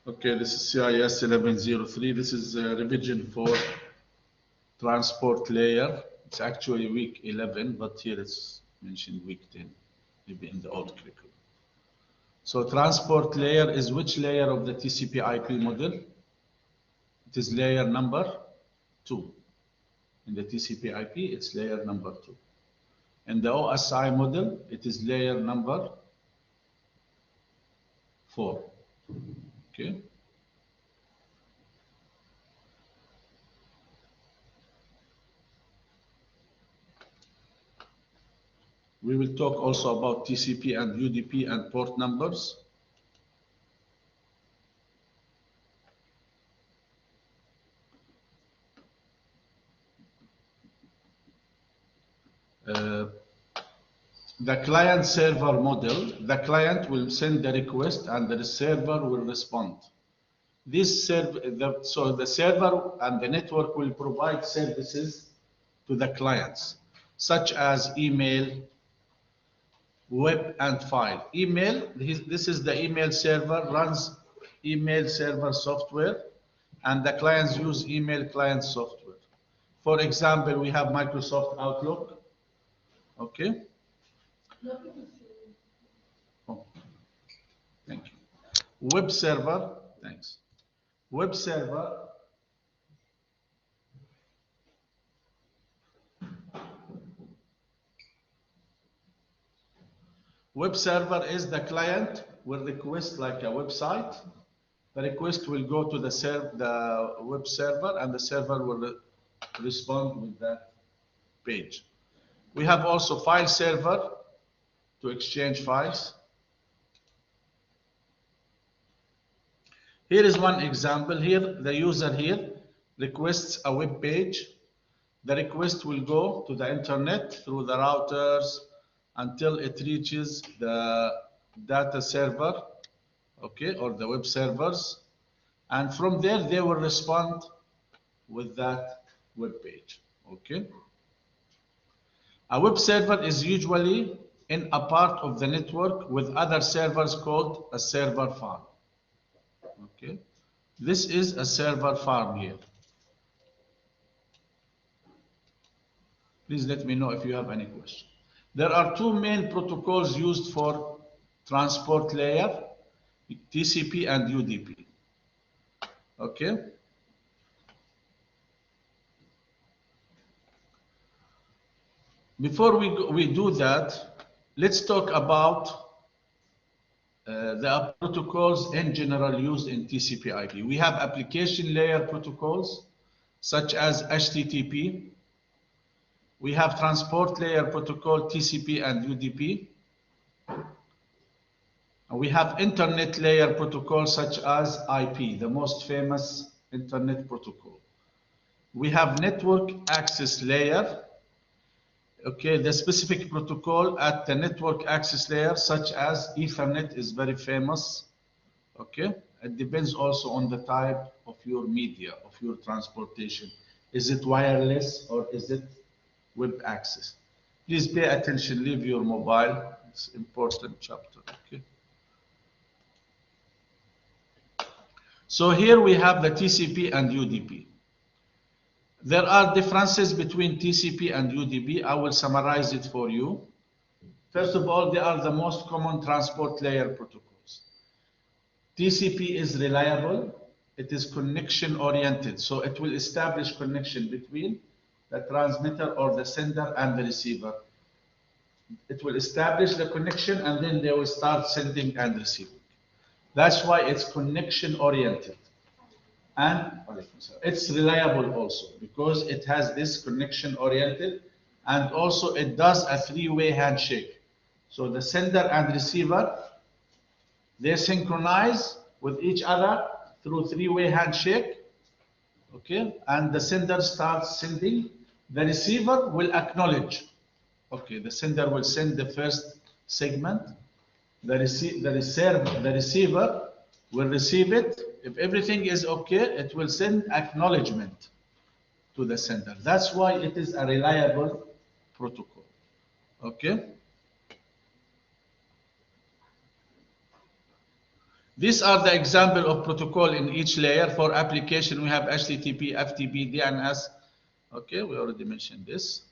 Okay, this is cis1103. This is revision for transport layer. It's actually week 11, but here it's mentioned week 10, maybe in the old curriculum. So transport layer is which layer of the TCP/IP model? It is layer number 2. In the TCP/IP, it's layer number 2. In the OSI model, it is layer number 4. Okay. We will talk also about TCP and UDP and port numbers. The client server model, the client will send the request and the server will respond. So the server and the network will provide services to the clients, such as email, web, and file. Email, this is the email server, runs email server software, and the clients use email client software. For example, we have Microsoft Outlook. Okay. Oh, thank you. Web server, thanks. Web server. Web server is the client will request like a website. The request will go to the web server, and the server will respond with that page. We have also file server to exchange files. Here is one example. Here, the user here requests a web page. The request will go to the internet through the routers until it reaches the data server, okay, or the web servers. And from there, they will respond with that web page, okay? A web server is usually in a part of the network with other servers called a server farm. Okay, this is a server farm here. Please let me know if you have any question. There are two main protocols used for transport layer, TCP and UDP. Okay. Before we do that, let's talk about the protocols in general used in TCP/IP. We have application layer protocols such as HTTP. We have transport layer protocol TCP and UDP. And we have internet layer protocol such as IP, the most famous internet protocol. We have network access layer. Okay, the specific protocol at the network access layer, such as Ethernet, is very famous. Okay, it depends also on the type of your media, of your transportation. Is it wireless or is it web access? Please pay attention, leave your mobile. It's an important chapter. Okay. So here we have the TCP and UDP. There are differences between TCP and UDP. I will summarize it for you. First of all, they are the most common transport layer protocols. TCP is reliable. It is connection oriented. So it will establish connection between the transmitter or the sender and the receiver. It will establish the connection and then they will start sending and receiving. That's why it's connection oriented. And it's reliable also because it has this connection oriented, and also it does a three-way handshake. So the sender and receiver, they synchronize with each other through three-way handshake. Okay, and the sender starts sending. The receiver will acknowledge. Okay, the sender will send the first segment. The receiver will receive it. If everything is okay, it will send acknowledgement to the sender. That's why it is a reliable protocol. Okay. These are the example of protocol in each layer. For application, we have HTTP, FTP, DNS. Okay, we already mentioned this.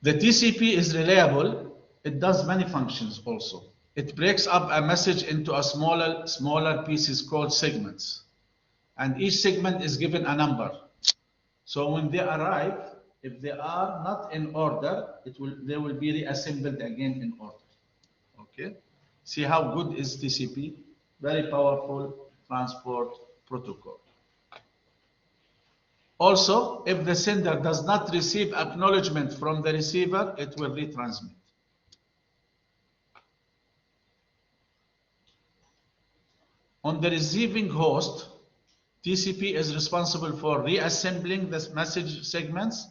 The TCP is reliable. It does many functions also. It breaks up a message into a smaller pieces called segments. And each segment is given a number. So when they arrive, if they are not in order, they will be reassembled again in order. Okay. See how good is TCP? Very powerful transport protocol. Also, if the sender does not receive acknowledgement from the receiver, it will retransmit. On the receiving host, TCP is responsible for reassembling the message segments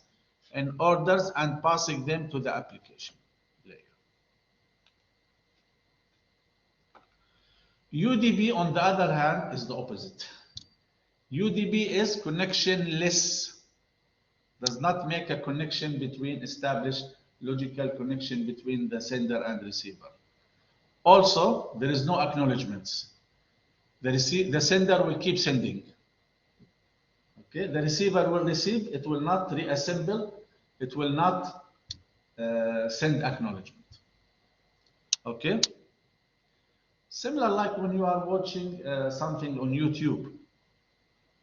in orders and passing them to the application layer. UDP, on the other hand, is the opposite. UDP is connectionless, does not make a connection between established logical connection between the sender and receiver. Also, there is no acknowledgements. The sender will keep sending. Okay, the receiver will receive, it will not reassemble, it will not send acknowledgement. Okay, similar like when you are watching something on YouTube.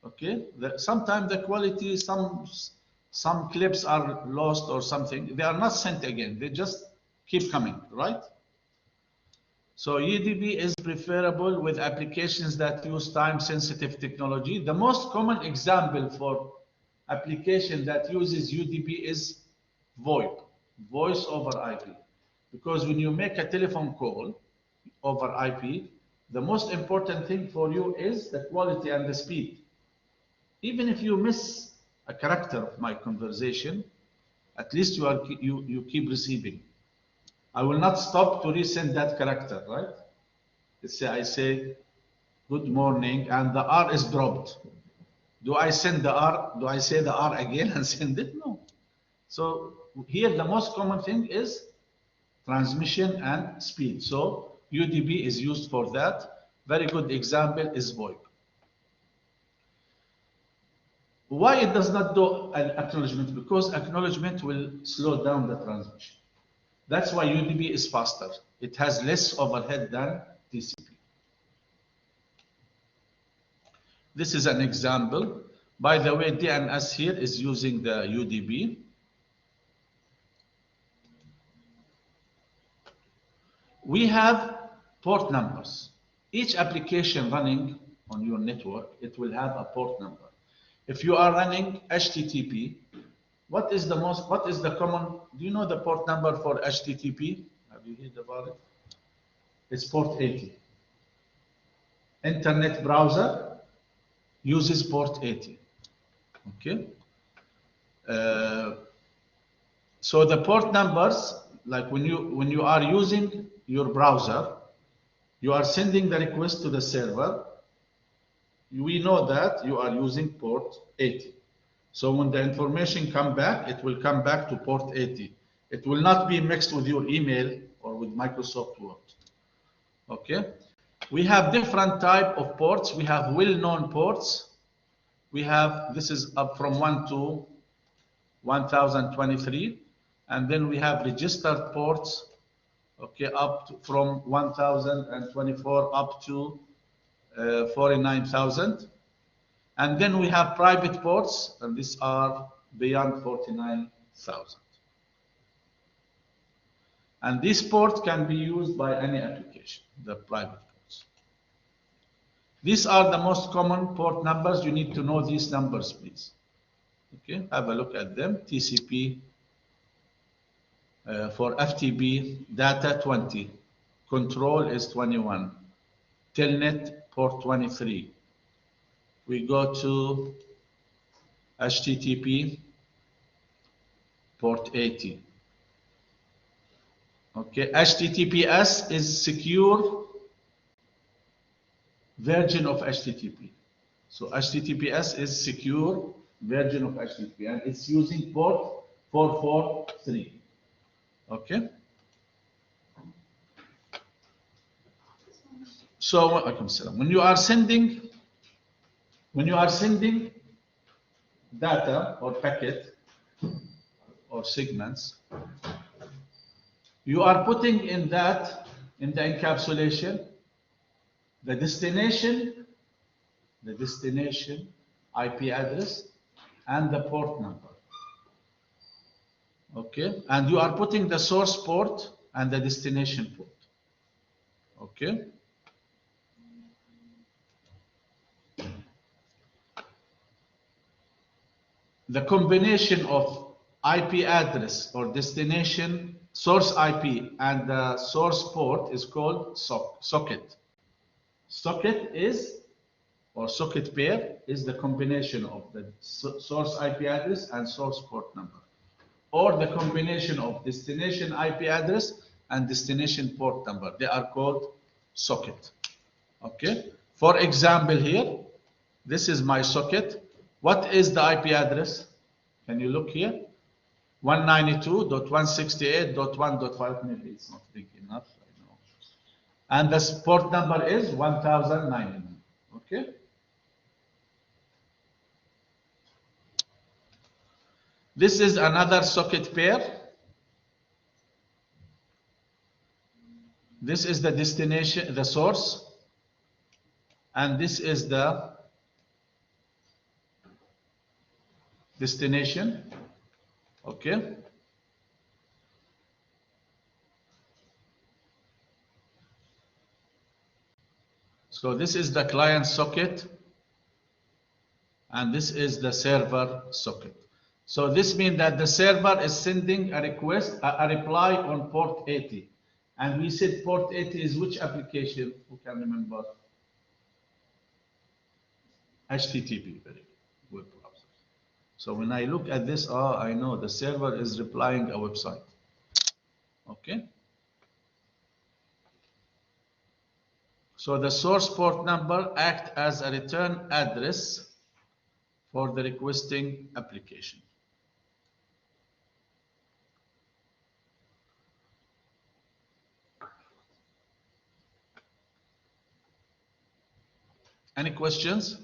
Okay, sometimes the quality, some clips are lost or something. They are not sent again. They just keep coming, right? So UDP is preferable with applications that use time-sensitive technology. The most common example for application that uses UDP is VoIP, voice over IP. Because when you make a telephone call over IP, the most important thing for you is the quality and the speed. Even if you miss a character of my conversation, at least you keep receiving. I will not stop to resend that character, right? Let's say I say good morning and the R is dropped. Do I send the R? Do I say the R again and send it? No. So here the most common thing is transmission and speed. So UDP is used for that. Very good example is VoIP. Why it does not do an acknowledgement? Because acknowledgement will slow down the transmission. That's why UDP is faster. It has less overhead than TCP. This is an example. By the way, DNS here is using the UDP. We have port numbers. Each application running on your network, it will have a port number. If you are running HTTP, what is the common, do you know the port number for HTTP? Have you heard about it? It's port 80. Internet browser uses port 80. Okay. So the port numbers, like when you are using your browser, you are sending the request to the server. We know that you are using port 80. So when the information come back, it will come back to port 80. It will not be mixed with your email or with Microsoft Word. Okay. We have different type of ports. We have well-known ports. We have, this is up from 1 to 1023. And then we have registered ports, okay, up to, from 1024 up to 49,000. And then we have private ports, and these are beyond 49,000. And this port can be used by any application, the private ports. These are the most common port numbers. You need to know these numbers, please. Okay, have a look at them. TCP for FTP, data 20, control is 21, telnet port 23. We go to HTTP port 80. Okay, HTTPS is secure version of HTTP. So HTTPS is secure version of HTTP, and it's using port 443. Okay. So when you are sending data or packet or segments, you are putting in the encapsulation the destination IP address and the port number. Okay, and you are putting the source port and the destination port. Okay. The combination of IP address or destination source IP and the source port is called socket. Socket is, or socket pair is the combination of the source IP address and source port number, or the combination of destination IP address and destination port number. They are called socket. Okay. For example here, this is my socket. What is the IP address? Can you look here? 192.168.1.5. Maybe it's not big enough. I know. And the port number is 1099. Okay. This is another socket pair. This is the destination, the source, and this is the destination. Okay. So this is the client socket, and this is the server socket. So this means that the server is sending a request, a reply on port 80. And we said port 80 is which application? Who can remember? HTTP, very good browser. So when I look at this, I know the server is replying a website. Okay. So the source port number acts as a return address for the requesting application. Any questions?